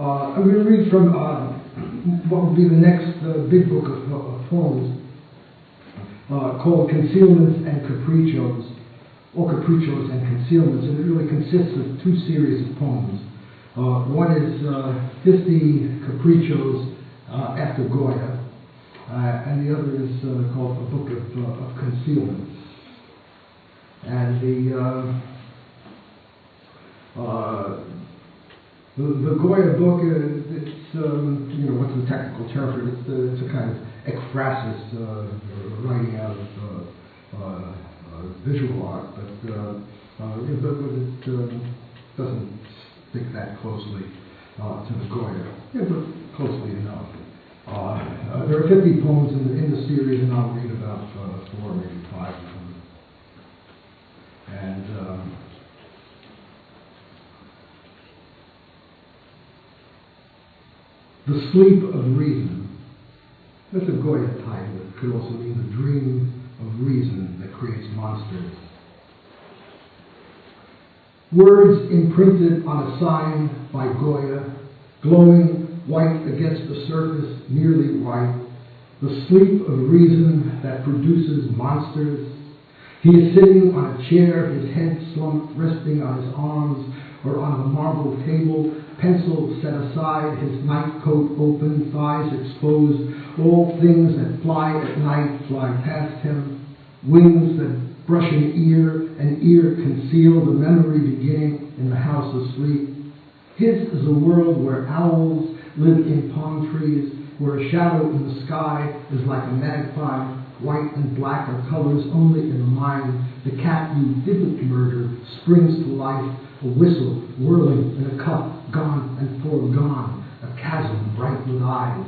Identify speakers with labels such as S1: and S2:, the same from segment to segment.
S1: I'm going to read from what will be the next big book of poems called Concealments and Capriccios, or Capriccios and Concealments, and it really consists of two series of poems. One is 50 Capriccios after Goya, and the other is called A Book of Concealments. And the Goya book, it's, what's the technical term for it? It's a kind of ekphrasis, writing out of visual art, but it doesn't stick that closely to the Goya, but closely enough. There are 50 poems in the series, and I'll read about 4, maybe 5 of them. And The Sleep of Reason. That's a Goya title. It could also mean the dream of reason that creates monsters. Words imprinted on a sign by Goya, glowing white against the surface, nearly white. The sleep of reason that produces monsters. He is sitting on a chair, his head slumped, resting on his arms or on a marble table, pencil set aside, his nightcoat open, thighs exposed. All things that fly at night fly past him. Wings that brush an ear conceal the memory beginning in the house asleep. His is a world where owls live in palm trees, where a shadow in the sky is like a magpie. White and black are colors only in the mind. The cat you didn't murder springs to life. A whistle whirling in a cup, gone and foregone. A chasm bright with eyes.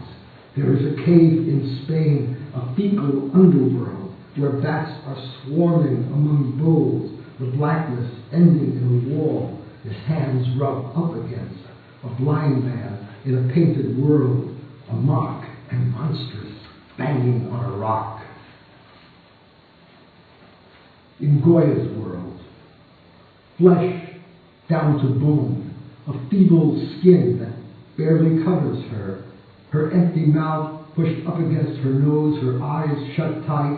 S1: There is a cave in Spain, a fecal underworld, where bats are swarming among bulls. The blackness ending in a wall. His hands rub up against. A blind man in a painted world. A mock and monstrous, banging on a rock. In Goya's world, flesh down to bone, a feeble skin that barely covers her, her empty mouth pushed up against her nose, her eyes shut tight,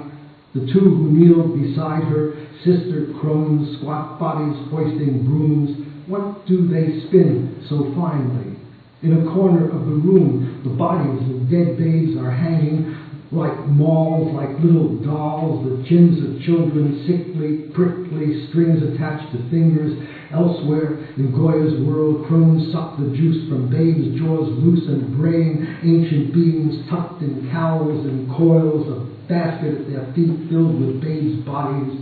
S1: the two who kneel beside her, sister crones, squat bodies hoisting brooms. What do they spin so finely? In a corner of the room, the bodies of dead babes are hanging like malls, like little dolls, the chins of children, sickly, prickly, strings attached to fingers. Elsewhere, in Goya's world, crones suck the juice from babes' jaws loose and braying, ancient beings tucked in cowls and coils, a basket at their feet filled with babes' bodies.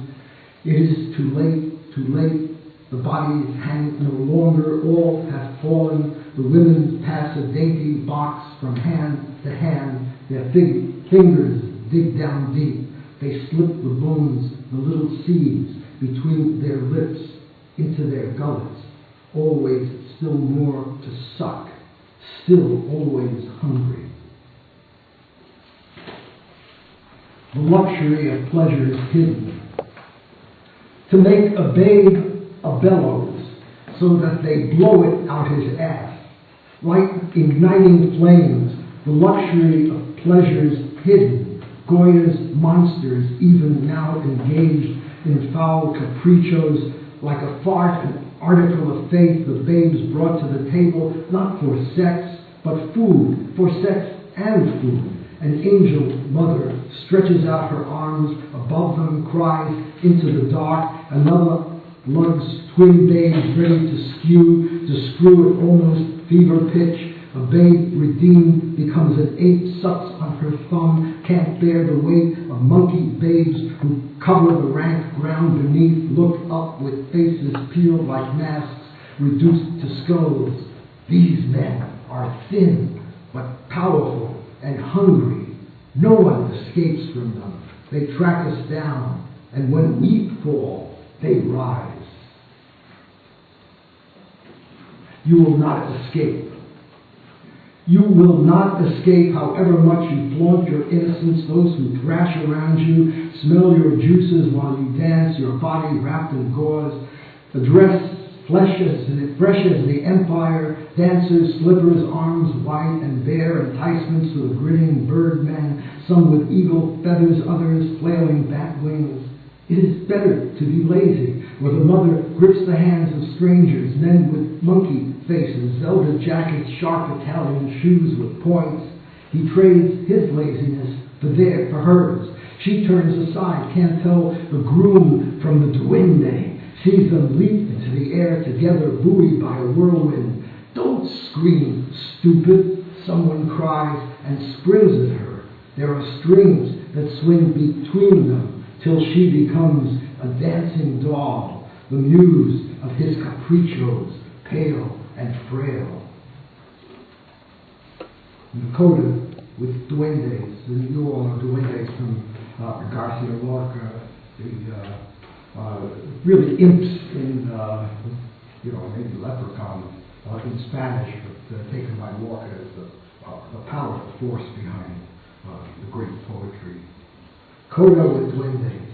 S1: It is too late, too late. The bodies hang no longer, all have fallen. The women pass a dainty box from hand to hand. Their fingers dig down deep. They slip the bones, the little seeds, between their lips into their gullets. Always still more to suck. Still always hungry. The luxury of pleasure is hidden. To make a babe a bellows, so that they blow it out his ass. Like igniting flames, the luxury of pleasures hidden. Goya's monsters even now engaged in foul capriccios, like a fart, an article of faith the babes brought to the table, not for sex, but food, for sex and food. An angel mother stretches out her arms above them, cries into the dark. Another lugs twin babes ready to screw at almost fever pitch. A babe redeemed becomes an ape, sucks on her thumb, can't bear the weight of monkey babes who cover the rank ground beneath, look up with faces peeled like masks, reduced to skulls. These men are thin, but powerful and hungry. No one escapes from them. They track us down, and when we fall, they rise. You will not escape. You will not escape, however much you flaunt your innocence. Those who thrash around you smell your juices while you dance, your body wrapped in gauze. The dress fresh as the empire, dancers, slippers, arms wide and bare, enticements to the grinning birdmen, some with eagle feathers, others flailing bat wings. It is better to be lazy, where the mother grips the hands of strangers, men with monkey faces, Zelda jackets, sharp Italian shoes with points. He trades his laziness for hers. She turns aside, can't tell the groom from the duende, sees them leap into the air together, buoyed by a whirlwind. Don't scream, stupid, someone cries and springs at her. There are strings that swing between them till she becomes a dancing doll, the muse of his capriccios, pale and frail. Coda with duendes, and you all know duendes from Garcia Lorca, the really imps in, maybe leprechauns in Spanish, but taken by Lorca as the powerful force behind the great poetry. Coda with duendes.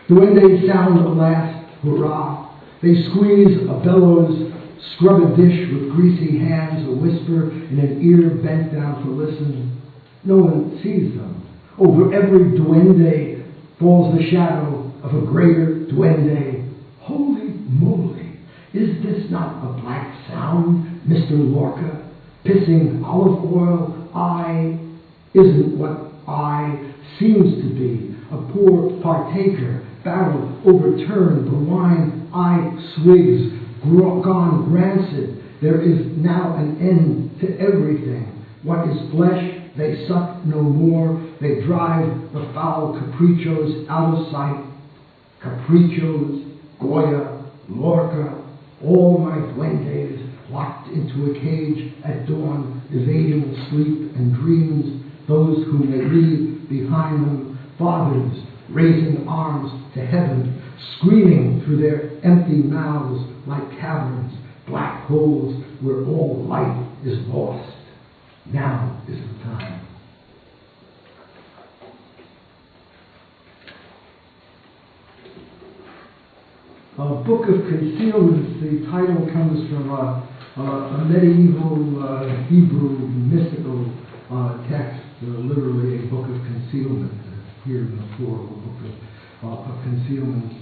S1: Duendes sound the last hurrah. They squeeze a bellows, scrub a dish with greasy hands, a whisper in an ear bent down to listen. No one sees them. Over every duende falls the shadow of a greater duende. Holy moly! Is this not a black sound, Mr. Lorca? Pissing olive oil, I isn't what I seems to be. A poor partaker, barrel overturned, the wine I swigs gone rancid. There is now an end to everything. What is flesh, they suck no more. They drive the foul capriccios out of sight. Capriccios, Goya, Lorca, all my duendes locked into a cage at dawn, evading sleep and dreams, those whom they leave behind them, fathers raising arms to heaven, screaming through their empty mouths like caverns, black holes where all light is lost. Now is the time. Book of Concealments. The title comes from a medieval Hebrew mystical text, literally a book of concealment, here in the plural, book of concealments.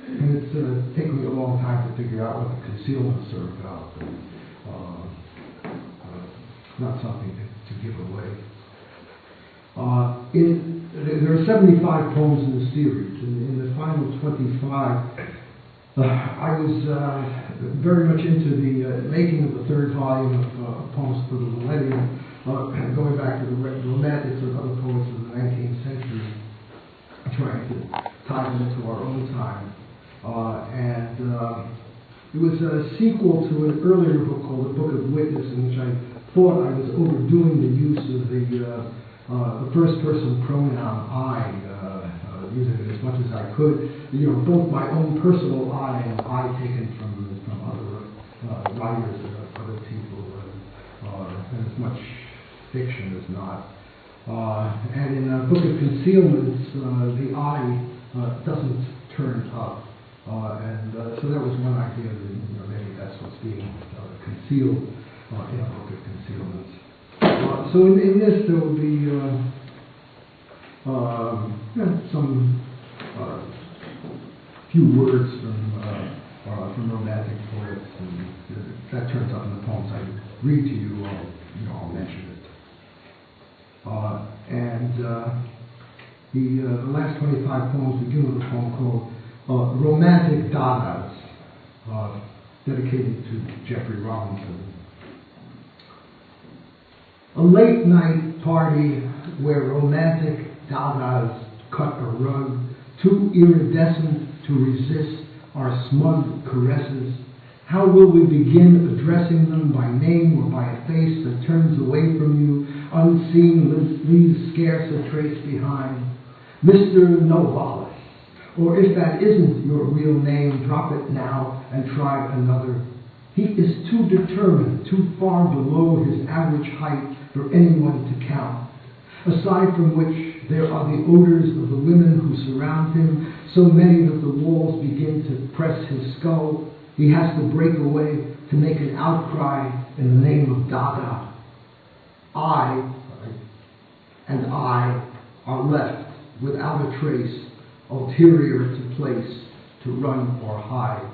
S1: And it's taken me a long time to figure out what the concealments are about. Not something to give away. There are 75 poems in the series. In the final 25, I was very much into the making of the third volume of Poems for the Millennium, going back to the Romantics and other poets of the 19th century, trying to tie them into our own time. It was a sequel to an earlier book called The Book of Witness, in which I thought I was overdoing the use of the first-person pronoun I, using it as much as I could. Both my own personal I and I taken from other writers and other people, and as much fiction as not. And in a Book of Concealments, the I doesn't turn up. So that was one idea that maybe that's what's being concealed in a Book of Concealments. So in this there will be some few words from Romantic poets, and that turns up in the poems I read to you. I'll mention it. The last 25 poems begin with a poem called Romantic Dadas, dedicated to Jeffrey Robinson. A late night party where romantic dadas cut a rug, too iridescent to resist our smug caresses. How will we begin addressing them by name or by a face that turns away from you, unseen, leaves scarce a trace behind? Mr. Novalis. Or if that isn't your real name, drop it now and try another. He is too determined, too far below his average height for anyone to count. Aside from which, there are the odors of the women who surround him, so many that the walls begin to press his skull. He has to break away to make an outcry in the name of Dada. I are left without a trace, ulterior to place, to run or hide.